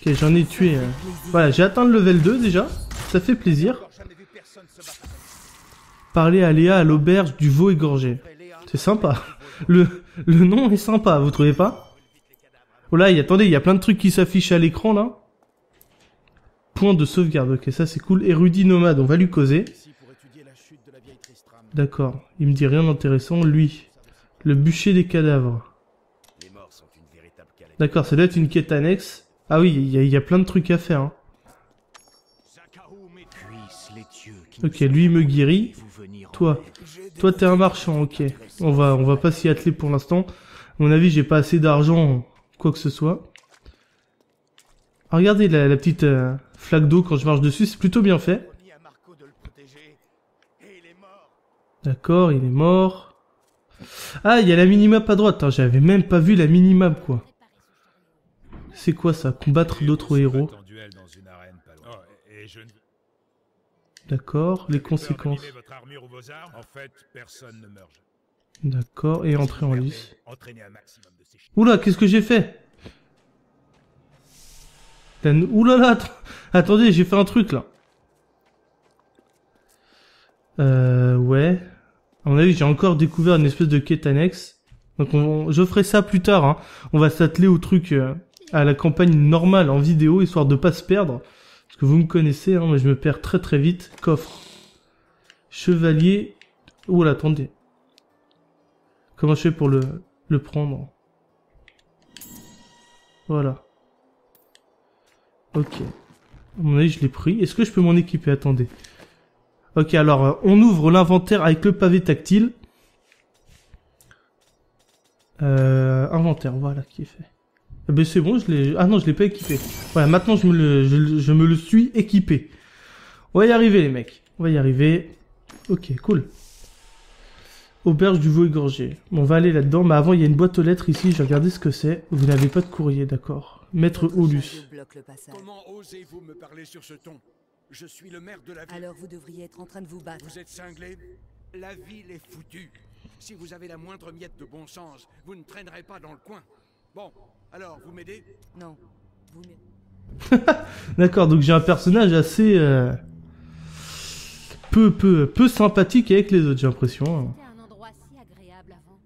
Ok, j'en ai tué. Voilà, j'ai atteint le level 2 déjà. Ça fait plaisir. Parler à Léa à l'auberge du veau égorgé. C'est sympa. Le nom est sympa, vous trouvez pas? Oh là, attendez, il y a plein de trucs qui s'affichent à l'écran là. Point de sauvegarde, ok, ça c'est cool. Érudit nomade, on va lui causer. D'accord, il me dit rien d'intéressant. Lui, le bûcher des cadavres. D'accord, ça doit être une quête annexe. Ah oui, il y a plein de trucs à faire. Hein. Ok, lui il me guérit. Toi t'es un marchand, ok. On va pas s'y atteler pour l'instant. À mon avis, j'ai pas assez d'argent, quoi que ce soit. Ah, regardez la petite flaque d'eau quand je marche dessus, c'est plutôt bien fait. D'accord, il est mort. Ah, il y a la minimap à droite. J'avais même pas vu la minimap, quoi. C'est quoi ça? Combattre d'autres héros. D'accord, les conséquences. D'accord, et entrer en lice. Oula, qu'est-ce que j'ai fait? Oulala, attendez, j'ai fait un truc là. Ouais. À mon avis, j'ai encore découvert une espèce de quête annexe. Donc je ferai ça plus tard. Hein. On va s'atteler au truc, à la campagne normale en vidéo, histoire de pas se perdre. Parce que vous me connaissez, hein, mais je me perds très très vite. Coffre. Chevalier. Oula, attendez. Comment je fais pour le prendre? Voilà. Ok. À mon avis, je l'ai pris. Est-ce que je peux m'en équiper? Attendez. Ok, alors, on ouvre l'inventaire avec le pavé tactile. Inventaire, voilà, qui est fait. Eh ben c'est bon, je l'ai... Ah non, je l'ai pas équipé. Voilà, maintenant je me le suis équipé. On va y arriver, les mecs. On va y arriver. Ok, cool. Auberge du veau égorgé. Bon, on va aller là-dedans, mais avant, il y a une boîte aux lettres ici. Je vais regarder ce que c'est. Vous n'avez pas de courrier, d'accord. Maître Aulus. Comment osez-vous me parler sur ce ton? Je suis le maire de la ville. Alors vous devriez être en train de vous battre. Vous êtes cinglé? La ville est foutue. Si vous avez la moindre miette de bon sens, vous ne traînerez pas dans le coin. Bon, alors, vous m'aidez? Non. Vous m'aidez. D'accord, donc j'ai un personnage assez... peu sympathique avec les autres, j'ai l'impression. C'était un endroit si agréable avant.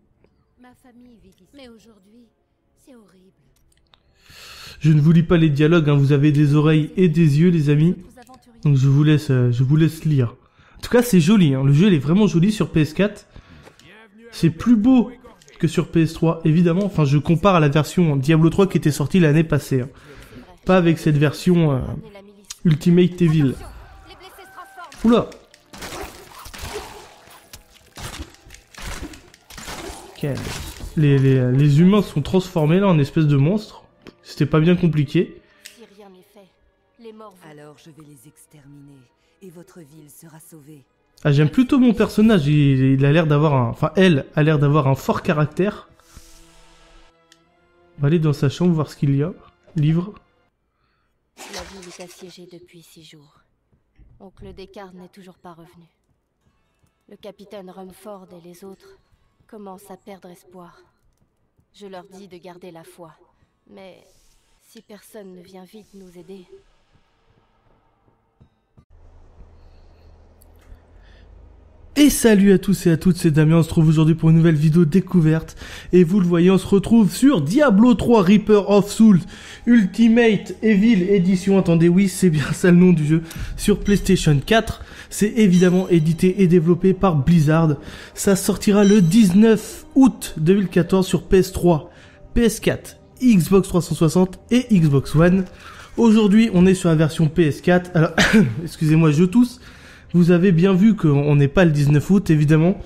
Ma famille vit ici. Mais aujourd'hui, c'est horrible. Je ne vous lis pas les dialogues, hein, vous avez des oreilles et des yeux, les amis. Donc je vous laisse lire. En tout cas, c'est joli, hein. Le jeu il est vraiment joli sur PS4. C'est plus beau que sur PS3, évidemment. Enfin, je compare à la version Diablo 3 qui était sortie l'année passée. Hein. Pas avec cette version Ultimate Evil. Oula. Okay. Les humains sont transformés là en espèce de monstres. C'était pas bien compliqué. Si rien n'est fait, les morts vont... Alors je vais les exterminer et votre ville sera sauvée. Ah, j'aime plutôt mon personnage, il a l'air d'avoir un... Enfin, elle a l'air d'avoir un fort caractère. On va aller dans sa chambre voir ce qu'il y a. Livre. La ville est assiégée depuis 6 jours. Oncle Descartes n'est toujours pas revenu. Le capitaine Rumford et les autres commencent à perdre espoir. Je leur dis de garder la foi. Mais si personne ne vient vite nous aider... Et salut à tous et à toutes, c'est Damien, on se retrouve aujourd'hui pour une nouvelle vidéo découverte. Et vous le voyez, on se retrouve sur Diablo 3 Reaper of Souls Ultimate Evil Edition. Attendez, oui, c'est bien ça le nom du jeu. Sur PlayStation 4, c'est évidemment édité et développé par Blizzard. Ça sortira le 19 août 2014 sur PS3, PS4, Xbox 360 et Xbox One. Aujourd'hui, on est sur la version PS4. Alors, excusez-moi, je tousse. Vous avez bien vu qu'on n'est pas le 19 août, évidemment.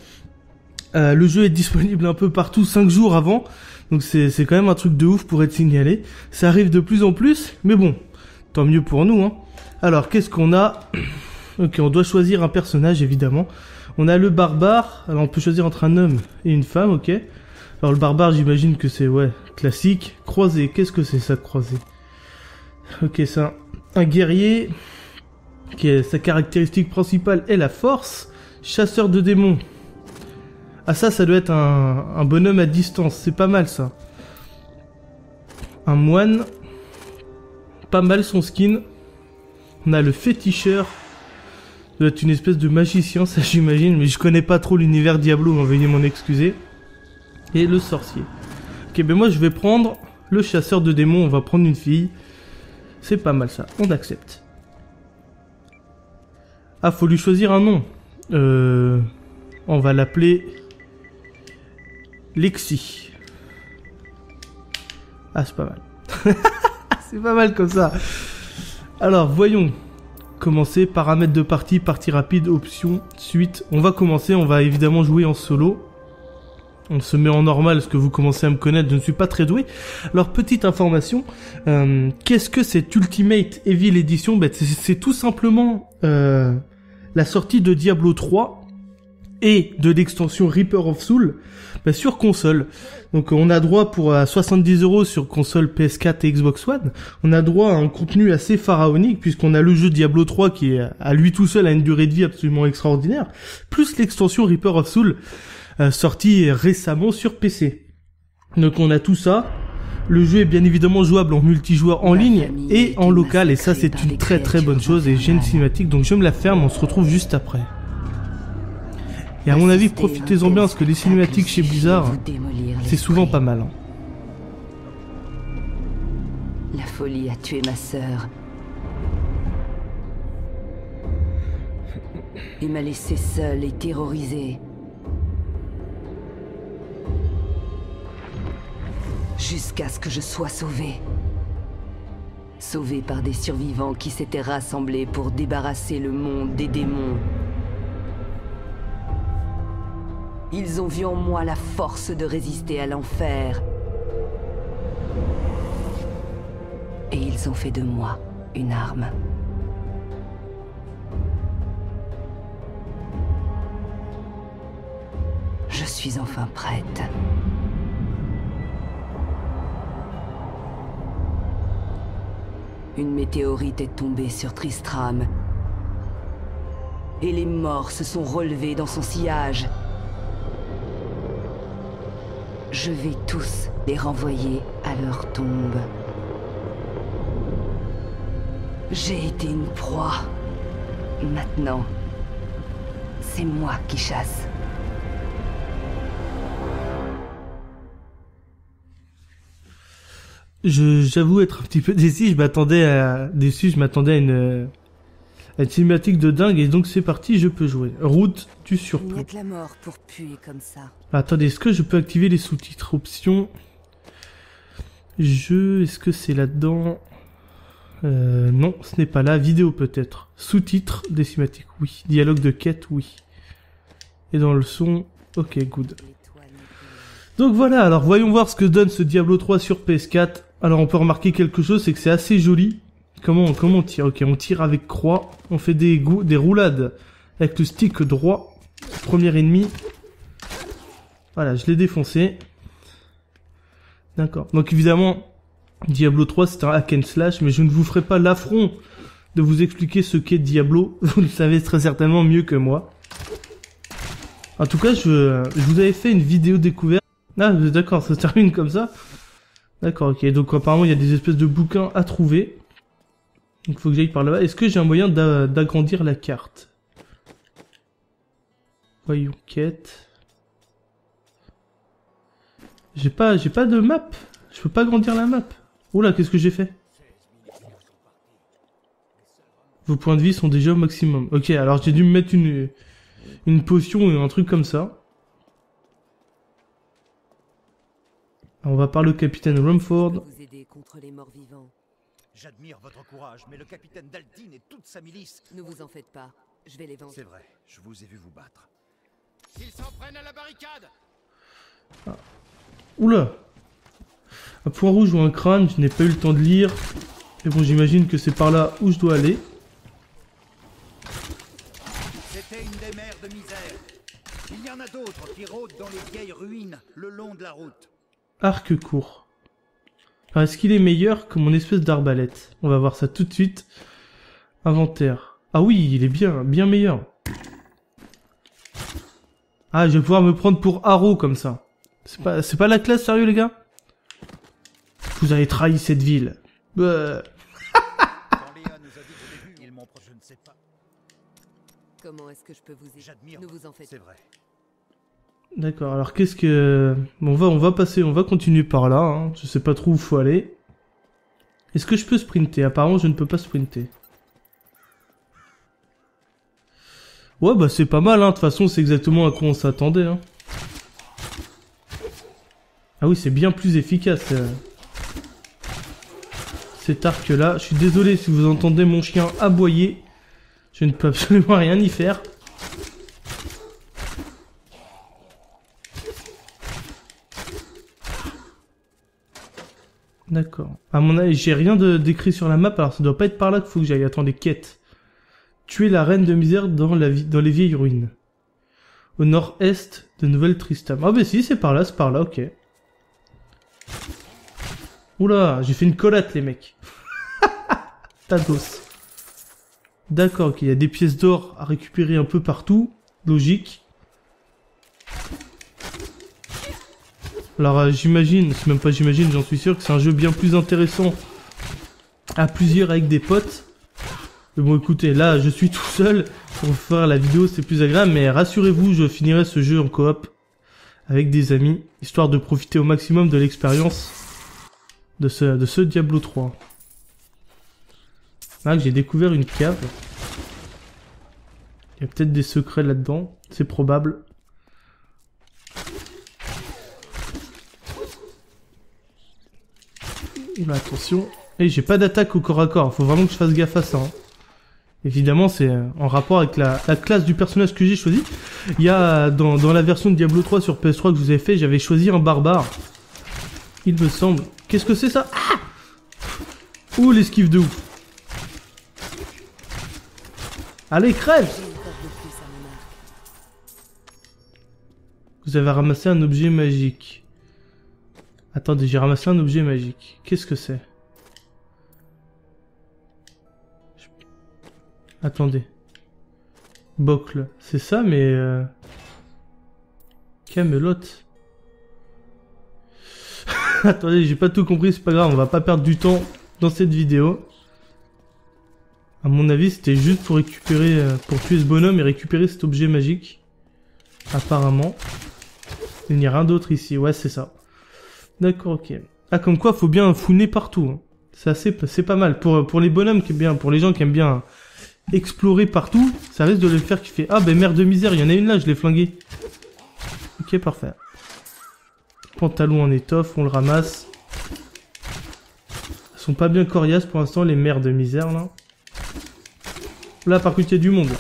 Le jeu est disponible un peu partout 5 jours avant. Donc c'est quand même un truc de ouf pour être signalé. Ça arrive de plus en plus, mais bon, tant mieux pour nous, hein. Alors, qu'est-ce qu'on a? Ok, on doit choisir un personnage, évidemment. On a le barbare. Alors, on peut choisir entre un homme et une femme, ok. Alors, le barbare, j'imagine que c'est, ouais, classique. Croisé, qu'est-ce que c'est ça, croisé? Ok, c'est un guerrier... qui est sa caractéristique principale est la force. Chasseur de démons. Ah ça doit être un bonhomme à distance, c'est pas mal ça. Un moine. Pas mal son skin. On a le féticheur. Ça doit être une espèce de magicien, ça j'imagine, mais je connais pas trop l'univers Diablo, veuillez m'en excuser. Et le sorcier. Ok, ben moi je vais prendre le chasseur de démons, on va prendre une fille. C'est pas mal ça, on accepte. Ah, faut lui choisir un nom. On va l'appeler... Lexi. Ah, c'est pas mal. C'est pas mal comme ça. Alors, voyons. Commencer, paramètres de partie, partie rapide, option, suite. On va commencer, on va évidemment jouer en solo. On se met en normal, parce que vous commencez à me connaître, je ne suis pas très doué. Alors, petite information, qu'est-ce que cette Ultimate Evil Edition? Ben, c'est tout simplement la sortie de Diablo 3 et de l'extension Reaper of Souls sur console. Donc, on a droit pour 70 € sur console PS4 et Xbox One. On a droit à un contenu assez pharaonique, puisqu'on a le jeu Diablo 3 qui est à lui tout seul a une durée de vie absolument extraordinaire, plus l'extension Reaper of Souls sorti récemment sur PC. Donc on a tout ça. Le jeu est bien évidemment jouable en multijoueur en ligne et en local, et ça c'est une très très bonne chose. Et j'ai une cinématique, donc je me la ferme, on se retrouve juste après. Et à mon avis, profitez-en bien, parce que les cinématiques chez Blizzard, c'est souvent pas mal, hein. La folie a tué ma sœur et m'a laissé seule et terrorisée. Jusqu'à ce que je sois sauvée. Sauvée par des survivants qui s'étaient rassemblés pour débarrasser le monde des démons. Ils ont vu en moi la force de résister à l'enfer. Et ils ont fait de moi une arme. Je suis enfin prête. Une météorite est tombée sur Tristram. Et les morts se sont relevés dans son sillage. Je vais tous les renvoyer à leur tombe. J'ai été une proie. Maintenant, c'est moi qui chasse. J'avoue être un petit peu déçu, je m'attendais à une cinématique de dingue, et donc c'est parti, je peux jouer. Route du surplomb. Il n'y a que la mort pour puer comme ça. Attendez, est-ce que je peux activer les sous-titres? Option... est-ce que c'est là-dedans? Non, ce n'est pas là. Vidéo peut-être. Sous-titres, des cinématiques, oui. Dialogue de quête, oui. Et dans le son, ok, good. Donc voilà, alors voyons voir ce que donne ce Diablo 3 sur PS4. Alors on peut remarquer quelque chose, c'est que c'est assez joli. Comment on tire? Ok, on tire avec croix. On fait des roulades avec le stick droit. Premier ennemi. Voilà, je l'ai défoncé. D'accord. Donc évidemment, Diablo 3 c'est un hack and slash, mais je ne vous ferai pas l'affront de vous expliquer ce qu'est Diablo. Vous le savez très certainement mieux que moi. En tout cas, je vous avais fait une vidéo découverte. Ah, d'accord, ça se termine comme ça. D'accord, ok. Donc apparemment, il y a des espèces de bouquins à trouver. Donc il faut que j'aille par là-bas. Est-ce que j'ai un moyen d'agrandir la carte? Voyons, quête. J'ai pas de map. Je peux pas agrandir la map. Oula, qu'est-ce que j'ai fait? Vos points de vie sont déjà au maximum. Ok, alors j'ai dû me mettre une potion ou un truc comme ça. On va parler au capitaine Rumford. Vous aider contre les morts vivants. J'admire votre courage, mais le capitaine Daltyn et toute sa milice... Ne vous en faites pas, je vais les vendre. C'est vrai, je vous ai vu vous battre. Ils s'en prennent à la barricade. Ah. Oula. Un point rouge ou un crâne, je n'ai pas eu le temps de lire. Mais bon, j'imagine que c'est par là où je dois aller. C'était une des mers de misère. Il y en a d'autres qui rôdent dans les vieilles ruines, le long de la route. Arc court. Alors, est-ce qu'il est meilleur que mon espèce d'arbalète? On va voir ça tout de suite. Inventaire. Ah oui, il est bien meilleur. Ah, je vais pouvoir me prendre pour Arrow comme ça. C'est pas la classe, sérieux les gars? Vous avez trahi cette ville. Quand Léa nous a dit au début, ils m'ont je ne sais pas. Comment est-ce que je peux vous aider? J'admire. Ne vous en faites C'est pas. vrai. D'accord, alors qu'est-ce que... Bon, on va passer, on va continuer par là, hein. Je sais pas trop où faut aller. Est-ce que je peux sprinter? Apparemment, je ne peux pas sprinter. Ouais, bah c'est pas mal, hein. De toute façon, c'est exactement à quoi on s'attendait, hein. Ah oui, c'est bien plus efficace. Cet arc-là. Je suis désolé si vous entendez mon chien aboyer. Je ne peux absolument rien y faire. D'accord. À mon avis, j'ai rien d'écrit sur la map, alors ça doit pas être par là qu'il faut que j'aille. Attendez, quête. Tuer la reine de misère dans les vieilles ruines. Au nord-est de Nouvelle-Tristram. Ah bah si, c'est par là, ok. Oula, j'ai fait une collate les mecs. Tados. D'accord, ok, il y a des pièces d'or à récupérer un peu partout. Logique. Alors j'imagine, c'est même pas j'imagine, j'en suis sûr que c'est un jeu bien plus intéressant à plusieurs avec des potes. Mais bon écoutez, là je suis tout seul pour faire la vidéo, c'est plus agréable, mais rassurez-vous, je finirai ce jeu en coop avec des amis, histoire de profiter au maximum de l'expérience de ce Diablo 3. Là j'ai découvert une cave. Il y a peut-être des secrets là-dedans, c'est probable. Là, attention. Et j'ai pas d'attaque au corps à corps. Faut vraiment que je fasse gaffe à ça. Hein. Évidemment, c'est en rapport avec la classe du personnage que j'ai choisi. Il y a dans la version de Diablo 3 sur PS3 que vous avez fait, j'avais choisi un barbare. Il me semble. Qu'est-ce que c'est ça? Ah! Ouh, l'esquive de ouf. Allez, crève! Vous avez ramassé un objet magique. Attendez, j'ai ramassé un objet magique. Qu'est-ce que c'est? Attendez. Bocle. C'est ça, mais... Camelote. Attendez, j'ai pas tout compris, c'est pas grave, on va pas perdre du temps dans cette vidéo. À mon avis, c'était juste pour récupérer... pour tuer ce bonhomme et récupérer cet objet magique. Apparemment. Il n'y a rien d'autre ici, ouais, c'est ça. D'accord, ok. Ah, comme quoi, faut bien fouiner partout. Hein. C'est pas mal. Pour les bonhommes qui aiment bien, pour les gens qui aiment bien explorer partout, ça risque de les faire kiffer. Ah, ben mère de misère, il y en a une là, je l'ai flinguée. Ok, parfait. Pantalon en étoffe, on le ramasse. Elles sont pas bien coriaces pour l'instant, les mères de misère, là. Là, par contre, il y a du monde. Là.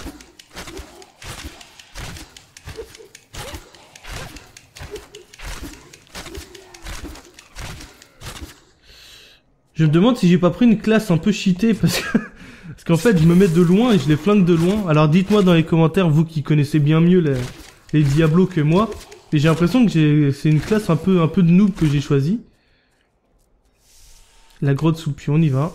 Je me demande si j'ai pas pris une classe un peu cheatée parce qu'en fait je me mets de loin et je les flingue de loin. Alors dites-moi dans les commentaires, vous qui connaissez bien mieux les Diablos que moi. Et j'ai l'impression que c'est une classe un peu de noob que j'ai choisi. La grotte sous le pied, on y va.